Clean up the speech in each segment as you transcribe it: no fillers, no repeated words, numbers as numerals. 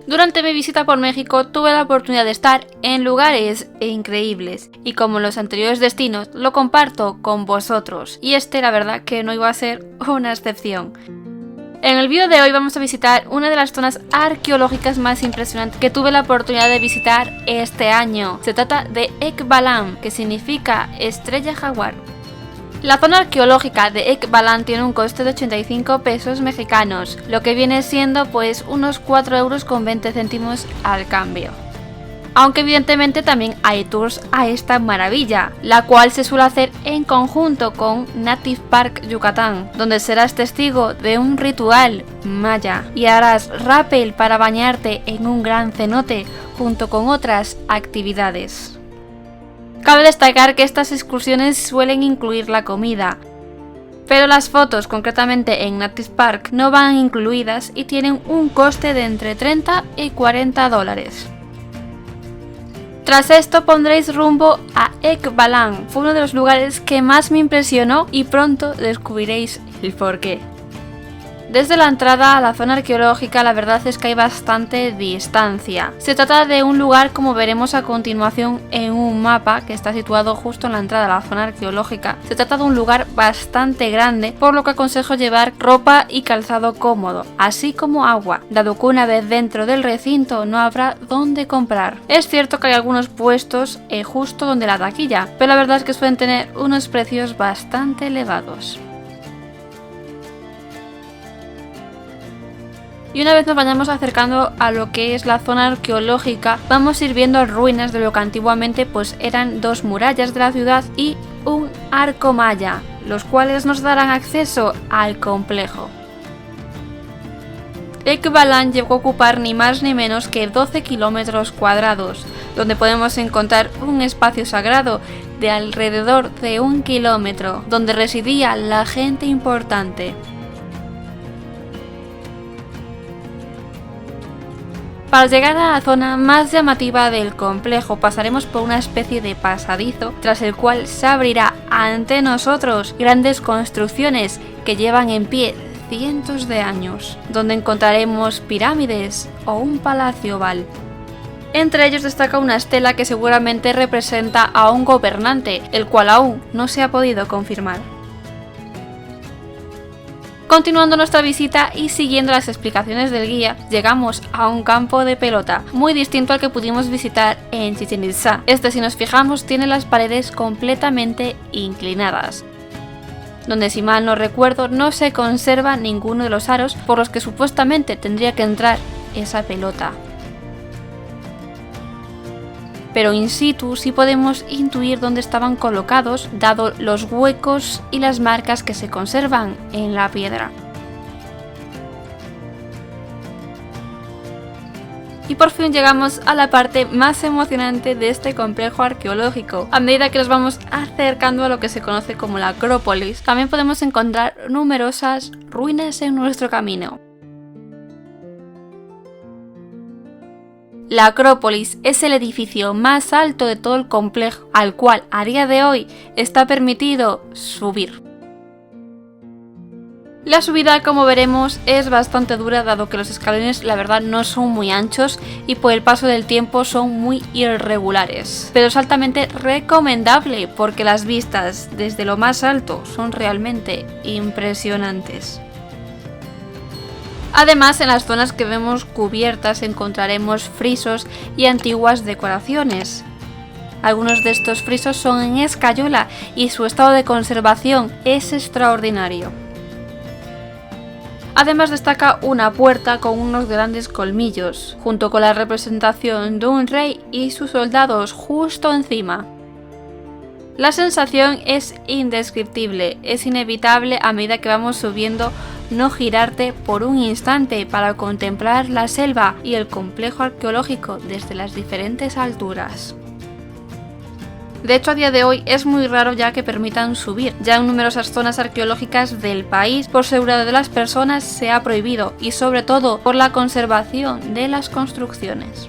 Durante mi visita por México tuve la oportunidad de estar en lugares increíbles y como en los anteriores destinos lo comparto con vosotros y la verdad que no iba a ser una excepción. En el vídeo de hoy vamos a visitar una de las zonas arqueológicas más impresionantes que tuve la oportunidad de visitar este año. Se trata de Ekbalam, que significa estrella jaguar. La zona arqueológica de Ekbalam tiene un coste de 85 pesos mexicanos, lo que viene siendo pues unos 4,20 € al cambio. Aunque evidentemente también hay tours a esta maravilla, la cual se suele hacer en conjunto con Native Park Yucatán, donde serás testigo de un ritual maya y harás rappel para bañarte en un gran cenote junto con otras actividades. Cabe destacar que estas excursiones suelen incluir la comida, pero las fotos, concretamente en Native Park, no van incluidas y tienen un coste de entre 30 y 40 dólares. Tras esto pondréis rumbo a Ekbalam. Fue uno de los lugares que más me impresionó y pronto descubriréis el porqué. Desde la entrada a la zona arqueológica la verdad es que hay bastante distancia. Se trata de un lugar, como veremos a continuación en un mapa que está situado justo en la entrada a la zona arqueológica. Se trata de un lugar bastante grande, por lo que aconsejo llevar ropa y calzado cómodo, así como agua, dado que una vez dentro del recinto no habrá dónde comprar. Es cierto que hay algunos puestos justo donde la taquilla, pero la verdad es que suelen tener unos precios bastante elevados. Y una vez nos vayamos acercando a lo que es la zona arqueológica, vamos a ir viendo ruinas de lo que antiguamente pues eran dos murallas de la ciudad y un arco maya, los cuales nos darán acceso al complejo. Ekbalam llegó a ocupar ni más ni menos que 12 kilómetros cuadrados, donde podemos encontrar un espacio sagrado de alrededor de 1 kilómetro, donde residía la gente importante. Para llegar a la zona más llamativa del complejo pasaremos por una especie de pasadizo tras el cual se abrirá ante nosotros grandes construcciones que llevan en pie cientos de años, donde encontraremos pirámides o un palacio oval. Entre ellos destaca una estela que seguramente representa a un gobernante, el cual aún no se ha podido confirmar. Continuando nuestra visita y siguiendo las explicaciones del guía, llegamos a un campo de pelota, muy distinto al que pudimos visitar en Chichén Itzá. Si nos fijamos, tiene las paredes completamente inclinadas, donde si mal no recuerdo no se conserva ninguno de los aros por los que supuestamente tendría que entrar esa pelota. Pero in situ sí podemos intuir dónde estaban colocados, dado los huecos y las marcas que se conservan en la piedra. Y por fin llegamos a la parte más emocionante de este complejo arqueológico. A medida que nos vamos acercando a lo que se conoce como la Acrópolis, también podemos encontrar numerosas ruinas en nuestro camino. La Acrópolis es el edificio más alto de todo el complejo, al cual a día de hoy está permitido subir. La subida, como veremos, es bastante dura, dado que los escalones la verdad no son muy anchos y por el paso del tiempo son muy irregulares. Pero es altamente recomendable porque las vistas desde lo más alto son realmente impresionantes. Además, en las zonas que vemos cubiertas encontraremos frisos y antiguas decoraciones. Algunos de estos frisos son en escayola y su estado de conservación es extraordinario. Además destaca una puerta con unos grandes colmillos, junto con la representación de un rey y sus soldados justo encima. La sensación es indescriptible, es inevitable a medida que vamos subiendo no girarte por un instante para contemplar la selva y el complejo arqueológico desde las diferentes alturas. De hecho, a día de hoy es muy raro ya que permitan subir. Ya en numerosas zonas arqueológicas del país, por seguridad de las personas, se ha prohibido y sobre todo por la conservación de las construcciones.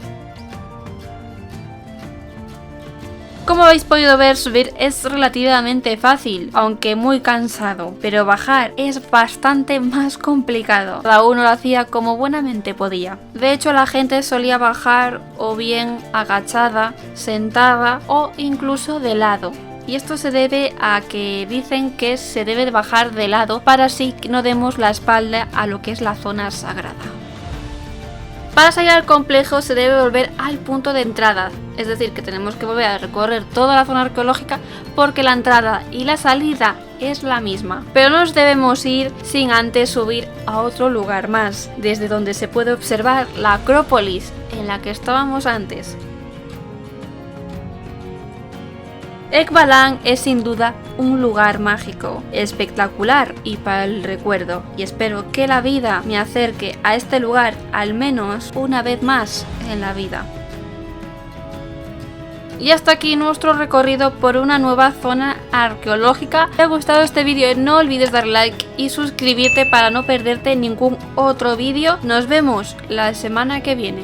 Como habéis podido ver, subir es relativamente fácil, aunque muy cansado, pero bajar es bastante más complicado. Cada uno lo hacía como buenamente podía. De hecho, la gente solía bajar o bien agachada, sentada o incluso de lado. Y esto se debe a que dicen que se debe de bajar de lado para así que no demos la espalda a lo que es la zona sagrada. Para salir al complejo se debe volver al punto de entrada, es decir, que tenemos que volver a recorrer toda la zona arqueológica porque la entrada y la salida es la misma. Pero no nos debemos ir sin antes subir a otro lugar más, desde donde se puede observar la Acrópolis en la que estábamos antes. Ekbalan es sin duda un lugar mágico, espectacular y para el recuerdo, y espero que la vida me acerque a este lugar al menos una vez más en la vida. Y hasta aquí nuestro recorrido por una nueva zona arqueológica. Si te ha gustado este vídeo, no olvides darle like y suscribirte para no perderte ningún otro vídeo. Nos vemos la semana que viene.